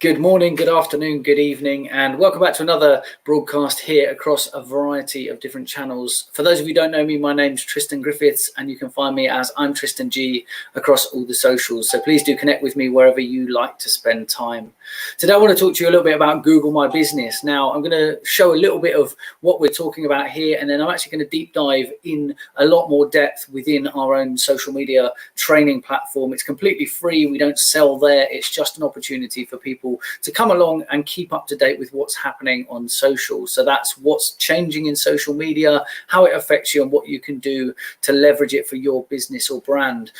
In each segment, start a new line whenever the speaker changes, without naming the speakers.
Good morning, good afternoon, good evening, and welcome back to another broadcast here across a variety of different channels. For those of you who don't know me, my name's Tristan Griffiths, and you can find me as I'm Tristan G across all the socials. So please do connect with me wherever you like to spend time. Today I want to talk to you a little bit about Google My Business. Now I'm going to show a little bit of what we're talking about here, and then I'm actually going to deep dive in a lot more depth within our own social media training platform. It's completely free. We don't sell there. It's just an opportunity for people to come along and keep up to date with what's happening on social. So that's what's changing in social media, how it affects you, and what you can do to leverage it for your business or brand.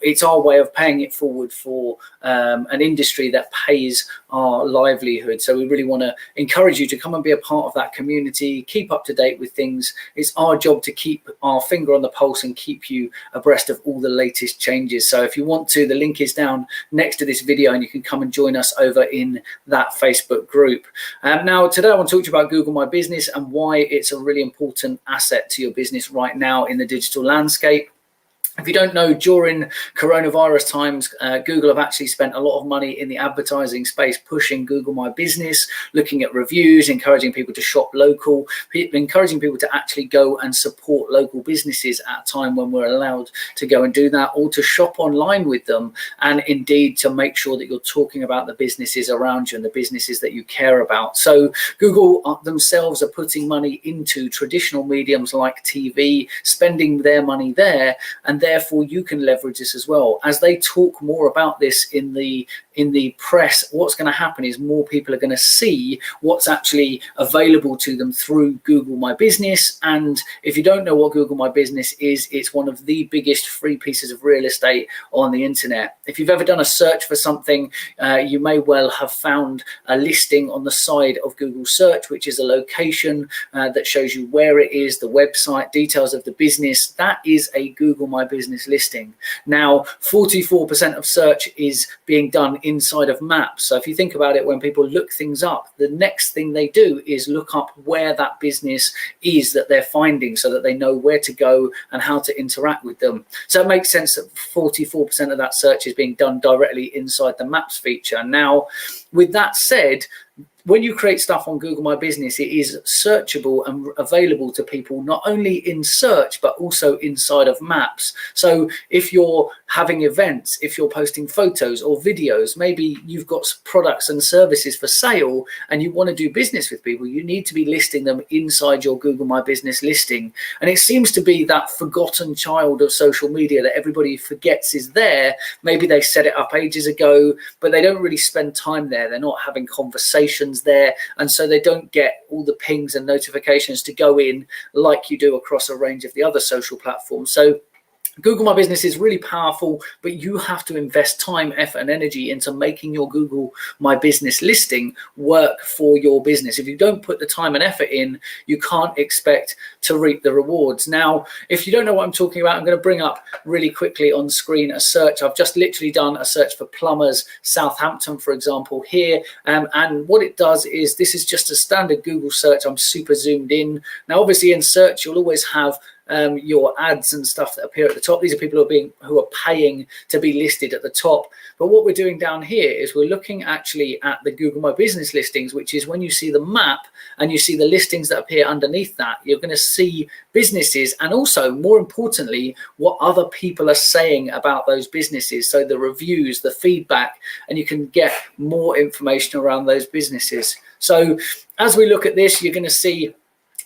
It's our way of paying it forward for an industry that pays our livelihood. So we really want to encourage you to come and be a part of that community, keep up to date with things. It's our job to keep our finger on the pulse and keep you abreast of all the latest changes. So if you want to, the link is down next to this video and you can come and join us over in that Facebook group. Now, today I want to talk to you about Google My Business and why it's a really important asset to your business right now in the digital landscape. If you don't know, during coronavirus times, Google have actually spent a lot of money in the advertising space pushing Google My Business, looking at reviews, encouraging people to shop local, encouraging people to actually go and support local businesses at a time when we're allowed to go and do that, or to shop online with them, and indeed to make sure that you're talking about the businesses around you and the businesses that you care about. So Google themselves are putting money into traditional mediums like TV, spending their money there, and therefore you can leverage this as well. As they talk more about this in the press, what's going to happen is more people are going to see what's actually available to them through Google My Business. And if you don't know what Google My Business is, it's one of the biggest free pieces of real estate on the internet. If you've ever done a search for something, you may well have found a listing on the side of Google search, which is a location that shows you where it is, the website, details of the business. That is a Google My Business listing. Now, 44% of search is being done inside of maps. So if you think about it, when people look things up, the next thing they do is look up where that business is that they're finding, so that they know where to go and how to interact with them. So it makes sense that 44% of that search is being done directly inside the maps feature. Now, with that said, when you create stuff on Google My Business, it is searchable and available to people not only in search but also inside of maps. So if you're having events, if you're posting photos or videos, maybe you've got products and services for sale and you want to do business with people, you need to be listing them inside your Google My Business listing. And it seems to be that forgotten child of social media that everybody forgets is there. Maybe they set it up ages ago, but they don't really spend time there. They're not having conversations there, and so they don't get all the pings and notifications to go in like you do across a range of the other social platforms. So Google My Business is really powerful, but you have to invest time, effort, and energy into making your Google My Business listing work for your business. If you don't put the time and effort in, you can't expect to reap the rewards. Now, if you don't know what I'm talking about, I'm going to bring up really quickly on screen a search. I've just literally done a search for plumbers, Southampton, for example, here. And what it does is, this is just a standard Google search. I'm super zoomed in. Now, obviously in search, you'll always have your ads and stuff that appear at the top. These are people who are paying to be listed at the top. But what we're doing down here is we're looking actually at the Google My Business listings, which is when you see the map and you see the listings that appear underneath that, you're going to see businesses, and also more importantly, what other people are saying about those businesses. So the reviews, the feedback, and you can get more information around those businesses. So as we look at this, you're going to see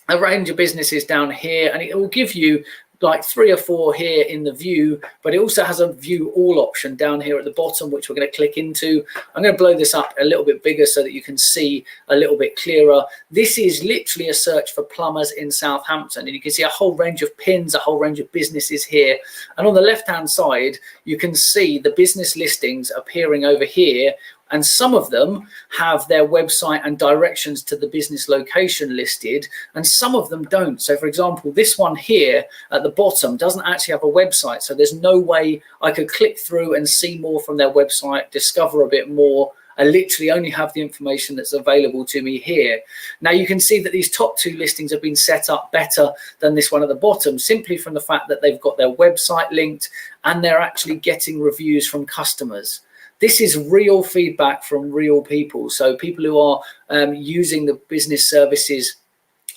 a range of businesses down here, and it will give you like 3 or 4 here in the view, but it also has a view all option down here at the bottom, which we're going to click into. I'm going to blow this up a little bit bigger so that you can see a little bit clearer. This is literally a search for plumbers in Southampton, and you can see a whole range of pins, a whole range of businesses here. And on the left hand side, you can see the business listings appearing over here, and some of them have their website and directions to the business location listed, and some of them don't. So for example, this one here at the bottom doesn't actually have a website, so there's no way I could click through and see more from their website, discover a bit more. I literally only have the information that's available to me here. Now you can see that these top 2 listings have been set up better than this one at the bottom, simply from the fact that they've got their website linked and they're actually getting reviews from customers. This is real feedback from real people. So people who are using the business services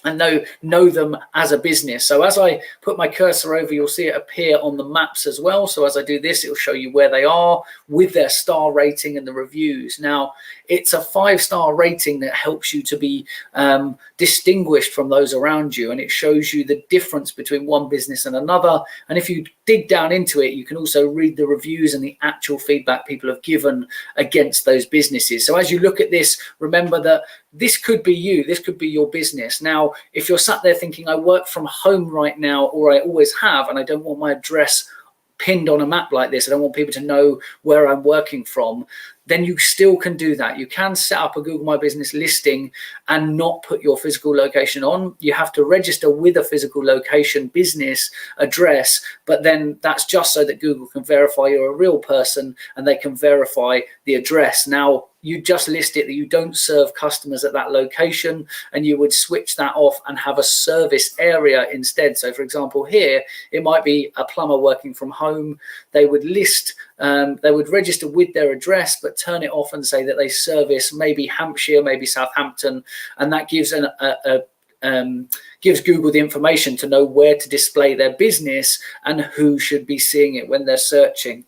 and know them as a business. So as I put my cursor over, you'll see it appear on the maps as well. So as I do this, it'll show you where they are with their star rating and the reviews. Now, it's a 5-star rating that helps you to be distinguished from those around you, and it shows you the difference between one business and another. And if you dig down into it, you can also read the reviews and the actual feedback people have given against those businesses. So as you look at this, remember that this could be you, this could be your business. Now, if you're sat there thinking, I work from home right now, or I always have, and I don't want my address pinned on a map like this, I don't want people to know where I'm working from, then you still can do that. You can set up a Google My Business listing and not put your physical location on. You have to register with a physical location business address, but then that's just so that Google can verify you're a real person and they can verify the address. Now, you just list it that you don't serve customers at that location, and you would switch that off and have a service area instead. So for example, here, it might be a plumber working from home. They would list, they would register with their address, but turn it off and say that they service maybe Hampshire, maybe Southampton, and that gives gives Google the information to know where to display their business and who should be seeing it when they're searching.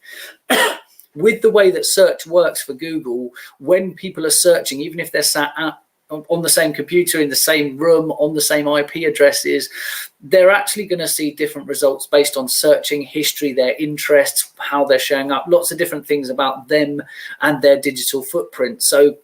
With the way that search works for Google, when people are searching, even if they're sat on the same computer, in the same room, on the same IP addresses, they're actually going to see different results based on searching history, their interests, how they're showing up, lots of different things about them and their digital footprint. So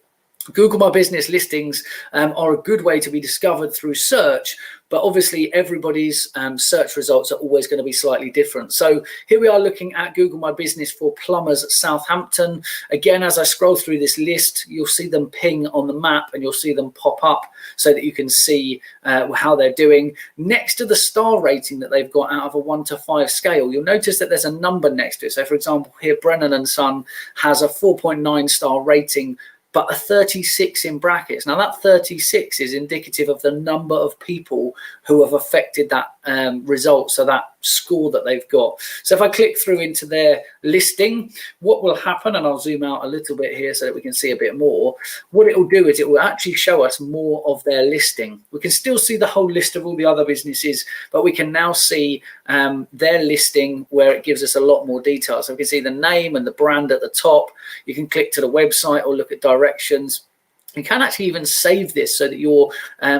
Google My Business listings are a good way to be discovered through search, but obviously everybody's search results are always going to be slightly different. So here we are looking at Google My Business for plumbers at Southampton. Again, as I scroll through this list, you'll see them ping on the map and you'll see them pop up so that you can see how they're doing. Next to the star rating that they've got out of a 1 to 5 scale, you'll notice that there's a number next to it. So for example, here Brennan and Son has a 4.9 star rating, but a 36 in brackets. Now that 36 is indicative of the number of people who have affected that result, so that score that they've got. So if I click through into their listing, what will happen, and I'll zoom out a little bit here so that we can see a bit more, what it will do is it will actually show us more of their listing. We can still see the whole list of all the other businesses, but we can now see their listing where it gives us a lot more detail. So we can see the name and the brand at the top. You can click to the website or look at directions. You can actually even save this so that you're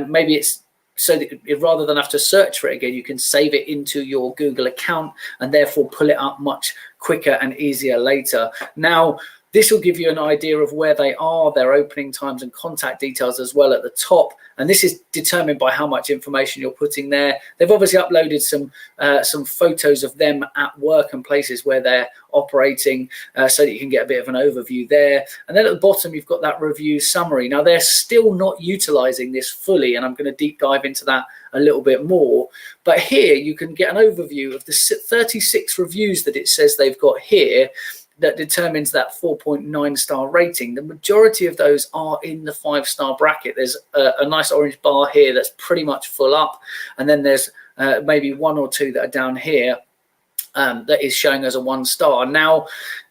maybe it's so that rather than have to search for it again, you can save it into your Google account and therefore pull it up much quicker and easier later. Now, this will give you an idea of where they are, their opening times and contact details as well at the top. And this is determined by how much information you're putting there. They've obviously uploaded some photos of them at work and places where they're operating so that you can get a bit of an overview there. And then at the bottom, you've got that review summary. Now, they're still not utilizing this fully, and I'm going to deep dive into that a little bit more. But here you can get an overview of the 36 reviews that it says they've got here that determines that 4.9 star rating. The majority of those are in the 5-star bracket. There's a nice orange bar here that's pretty much full up. And then there's maybe 1 or 2 that are down here that is showing as a 1 star. Now,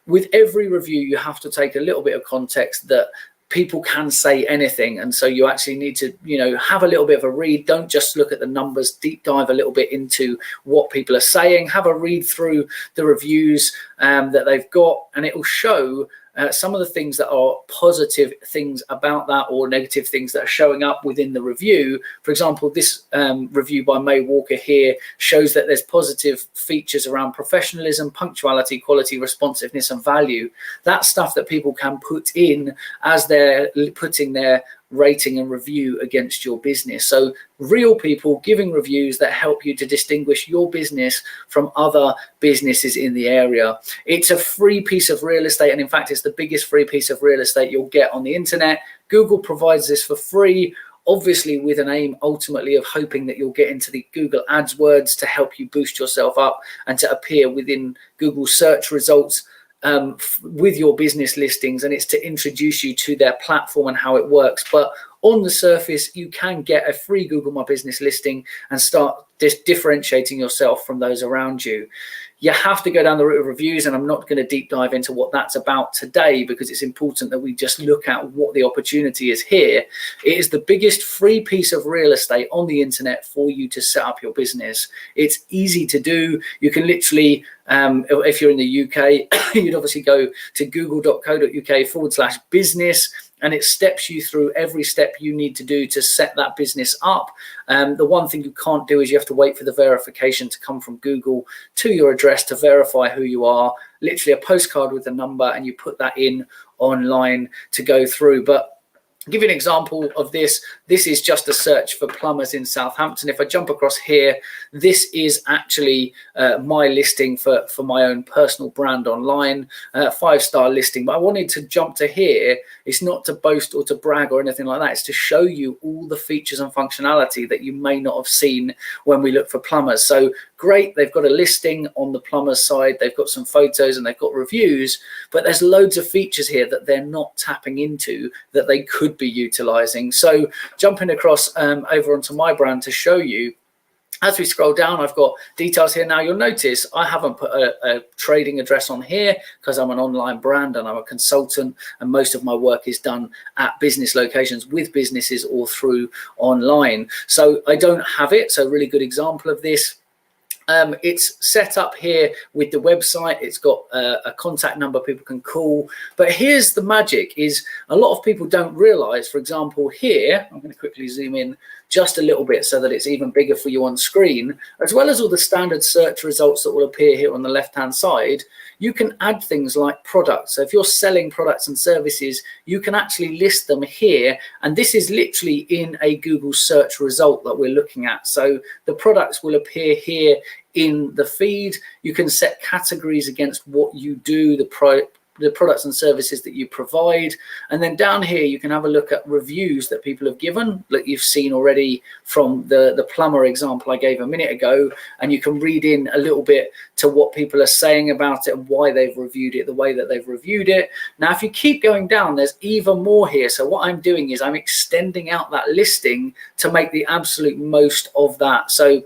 with every review, you have to take a little bit of context that people can say anything, and so you actually need to, you know, have a little bit of a read. Don't just look at the numbers, deep dive a little bit into what people are saying. Have a read through the reviews that they've got, and it will show some of the things that are positive things about that or negative things that are showing up within the review. For example, this review by May Walker here shows that there's positive features around professionalism, punctuality, quality, responsiveness, and value. That's stuff that people can put in as they're putting their rating and review against your business. So real people giving reviews that help you to distinguish your business from other businesses in the area. It's a free piece of real estate, and in fact it's the biggest free piece of real estate you'll get on the internet. Google provides this for free, obviously with an aim ultimately of hoping that you'll get into the Google AdWords to help you boost yourself up and to appear within Google search results with your business listings, and it's to introduce you to their platform and how it works. But on the surface, you can get a free Google My Business listing and start differentiating yourself from those around you. you have to go down the route of reviews, and I'm not going to deep dive into what that's about today because it's important that we just look at what the opportunity is here. It is the biggest free piece of real estate on the internet for you to set up your business. It's easy to do. You can literally, if you're in the UK, you'd obviously go to google.co.uk/business, and it steps you through every step you need to do to set that business up. The one thing you can't do is you have to wait for the verification to come from Google to your address to verify who you are. Literally a postcard with a number, and you put that in online to go through. But I'll give you an example of this. This is just a search for plumbers in Southampton. If I jump across here, this is actually my listing for my own personal brand online, 5-star listing. But I wanted to jump to here. It's not to boast or to brag or anything like that. It's to show you all the features and functionality that you may not have seen when we look for plumbers. So great, they've got a listing on the plumber's side. They've got some photos and they've got reviews, but there's loads of features here that they're not tapping into that they could be utilizing. So jumping across over onto my brand to show you, as we scroll down, I've got details here. Now you'll notice I haven't put a trading address on here because I'm an online brand and I'm a consultant, and most of my work is done at business locations with businesses or through online. So I don't have it. So a really good example of this. It's set up here with the website. It's got a contact number people can call. But here's the magic: is a lot of people don't realize, for example, here, I'm going to quickly zoom in just a little bit so that it's even bigger for you on screen, as well as all the standard search results that will appear here on the left-hand side. You can add things like products. So if you're selling products and services, you can actually list them here. And this is literally in a Google search result that we're looking at. So the products will appear here in the feed. You can set categories against what you do, the products and services that you provide. And then down here, you can have a look at reviews that people have given, that you've seen already from the plumber example I gave a minute ago. And you can read in a little bit to what people are saying about it and why they've reviewed it, the way that they've reviewed it. Now, if you keep going down, there's even more here. So what I'm doing is I'm extending out that listing to make the absolute most of that. So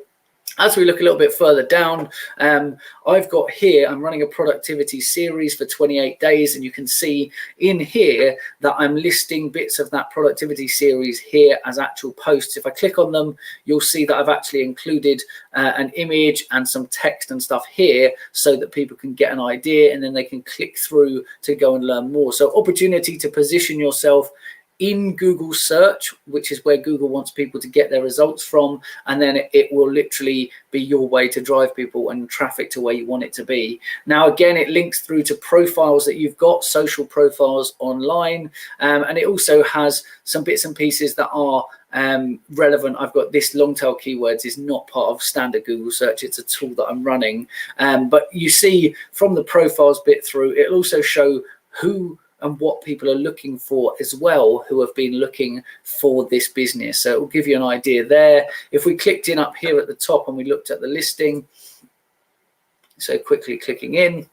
as we look a little bit further down, I've got here, I'm running a productivity series for 28 days, and you can see in here that I'm listing bits of that productivity series here as actual posts. If I click on them, you'll see that I've actually included an image and some text and stuff here so that people can get an idea, and then they can click through to go and learn more. So opportunity to position yourself in Google search, which is where Google wants people to get their results from, and then it will literally be your way to drive people and traffic to where you want it to be. Now, again, it links through to profiles that you've got, social profiles online, and it also has some bits and pieces that are relevant. I've got this long tail keywords is not part of standard Google search. It's a tool that I'm running, but you see from the profiles bit through, it'll also show who and what people are looking for as well, who have been looking for this business. So it will give you an idea there. If we clicked in up here at the top and we looked at the listing, so quickly clicking in.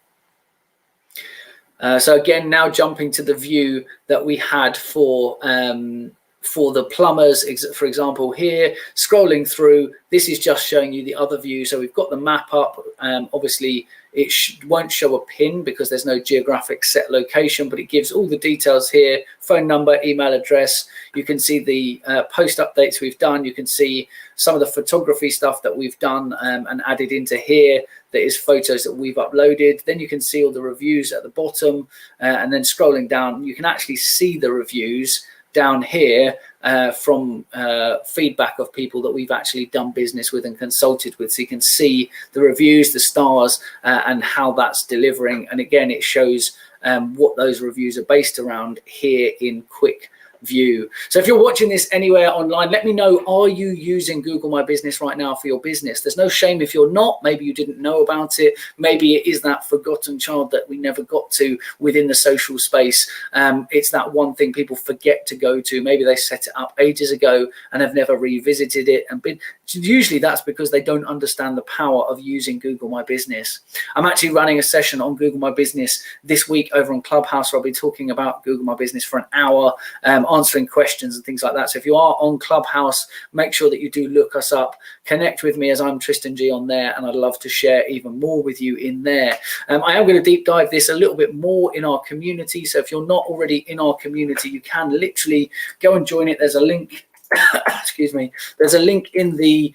So again, now jumping to the view that we had for the plumbers, for example, here, scrolling through, this is just showing you the other view. So we've got the map up. Obviously, it won't show a pin because there's no geographic set location, but it gives all the details here, phone number, email address. You can see the post updates we've done. You can see some of the photography stuff that we've done and added into here. That is photos that we've uploaded. Then you can see all the reviews at the bottom, and then scrolling down, you can actually see the reviews down here from feedback of people that we've actually done business with and consulted with. So you can see the reviews, the stars, and how that's delivering. And again, it shows what those reviews are based around here in quick view. So if you're watching this anywhere online, let me know, are you using Google My Business right now for your business? There's no shame if you're not. Maybe you didn't know about it. Maybe it is that forgotten child that we never got to within the social space. It's that one thing people forget to go to. Maybe they set it up ages ago and have never revisited it and been Usually that's because they don't understand the power of using Google My Business. I'm actually running a session on Google My Business this week over on Clubhouse, where I'll be talking about Google My Business for an hour, answering questions and things like that. So if you are on Clubhouse, make sure that you do look us up, connect with me, as I'm Tristan G on there, and I'd love to share even more with you in there. I am going to deep dive this a little bit more in our community. So if you're not already in our community, you can literally go and join it. There's a link excuse me, there's a link in the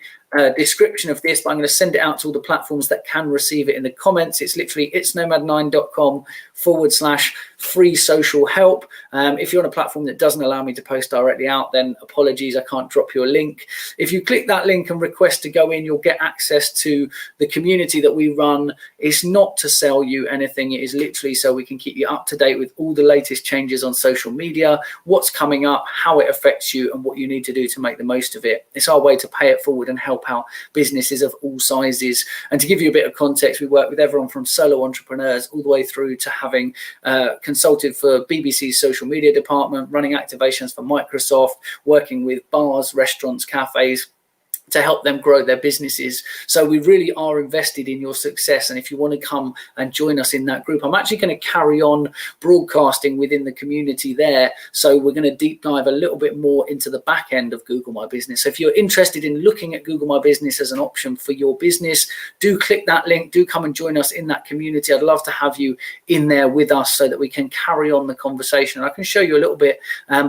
description of this, but I'm going to send it out to all the platforms that can receive it in the comments. It's literally itsnomad9.com/free social help. If you're on a platform that doesn't allow me to post directly out, then apologies, I can't drop you a link. If you click that link and request to go in, you'll get access to the community that we run. It's not to sell you anything. It is literally so we can keep you up to date with all the latest changes on social media, what's coming up, how it affects you, and what you need to do to make the most of it. It's our way to pay it forward and help out businesses of all sizes. And to give you a bit of context, we work with everyone from solo entrepreneurs all the way through to having consulted for BBC's social media department, running activations for Microsoft, working with bars, restaurants, cafes, to help them grow their businesses. So we really are invested in your success. And if you want to come and join us in that group, I'm actually going to carry on broadcasting within the community there. So we're going to deep dive a little bit more into the back end of Google My Business. So if you're interested in looking at Google My Business as an option for your business, do click that link, do come and join us in that community. I'd love to have you in there with us so that we can carry on the conversation. I can show you a little bit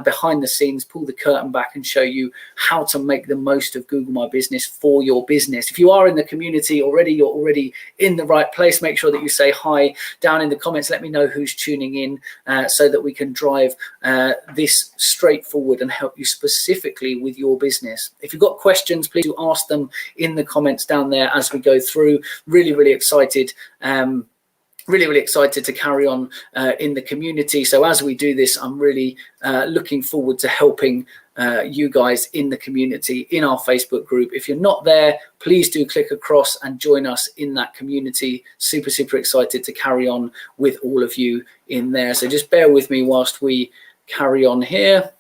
behind the scenes, pull the curtain back and show you how to make the most of Google My Business for your business. If you are in the community already, you're already in the right place. Make sure that you say hi down in the comments. Let me know who's tuning in so that we can drive this straight forward and help you specifically with your business. If you've got questions, please do ask them in the comments down there as we go through. Really excited. Really excited to carry on in the community. So as we do this, I'm really looking forward to helping you guys in the community, in our Facebook group. If you're not there, please do click across and join us in that community. Super excited to carry on with all of you in there. So just bear with me whilst we carry on here.